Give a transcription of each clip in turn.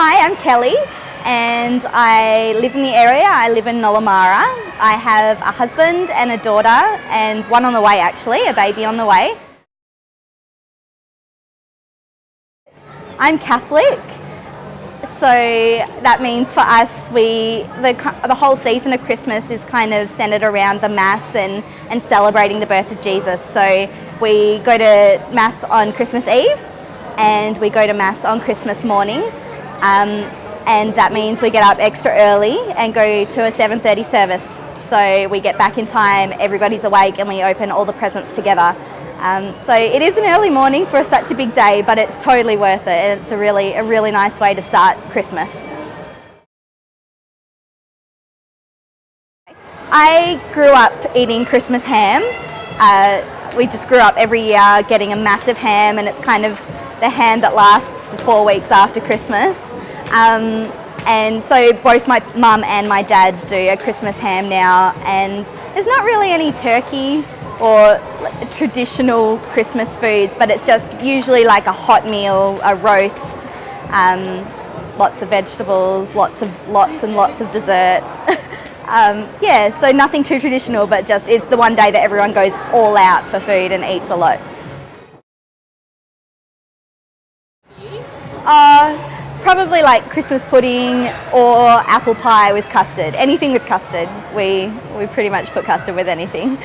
Hi, I'm Kelly and I live in the area. I live in Nollamara. I have a husband and a daughter and one on the way actually, a baby on the way. I'm Catholic, so that means for us the whole season of Christmas is kind of centred around the Mass and celebrating the birth of Jesus. So we go to Mass on Christmas Eve and we go to Mass on Christmas morning, and that means we get up extra early and go to a 7:30 service. So we get back in time, everybody's awake and we open all the presents together. So it is an early morning for such a big day, but it's totally worth it, and it's a really nice way to start Christmas. I grew up eating Christmas ham. We just grew up every year getting a massive ham, and it's kind of the ham that lasts for 4 weeks after Christmas. And so both my mum and my dad do a Christmas ham now, and there's not really any turkey or traditional Christmas foods, but it's just usually like a hot meal, a roast, lots of vegetables, lots and lots of dessert. Yeah, so nothing too traditional, but just it's the one day that everyone goes all out for food and eats a lot. Probably like Christmas pudding or apple pie with custard. Anything with custard. We pretty much put custard with anything.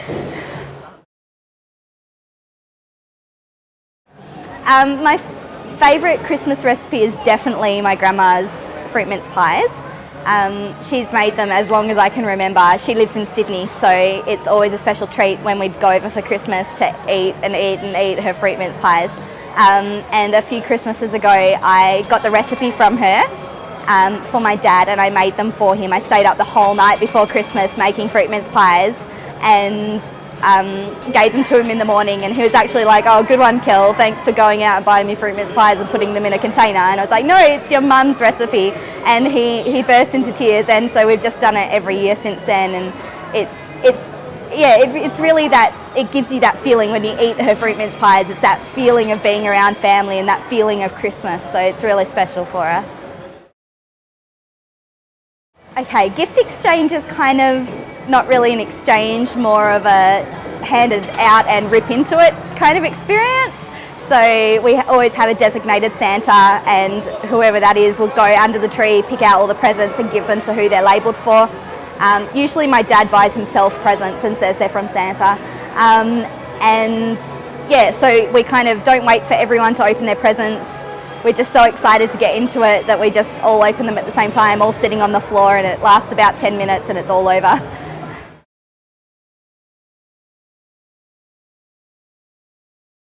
My favourite Christmas recipe is definitely my grandma's fruit mince pies. She's made them as long as I can remember. She lives in Sydney, so it's always a special treat when we'd go over for Christmas to eat her fruit mince pies. And a few Christmases ago I got the recipe from her for my dad, and I made them for him. I stayed up the whole night before Christmas making fruit mince pies and gave them to him in the morning, and he was actually like, "Oh, good one, Kel, thanks for going out and buying me fruit mince pies and putting them in a container." And I was like, "No, it's your mum's recipe." And he burst into tears, and so we've just done it every year since then, and it's really that, it gives you that feeling when you eat her fruit mince pies. It's that feeling of being around family and that feeling of Christmas, so it's really special for us. Okay, gift exchange is kind of not really an exchange, more of a hand it out and rip into it kind of experience. So we always have a designated Santa, and whoever that is will go under the tree, pick out all the presents and give them to who they're labelled for. Usually my dad buys himself presents and says they're from Santa. And yeah, so we kind of don't wait for everyone to open their presents. We're just so excited to get into it that we just all open them at the same time, all sitting on the floor, and it lasts about 10 minutes and it's all over.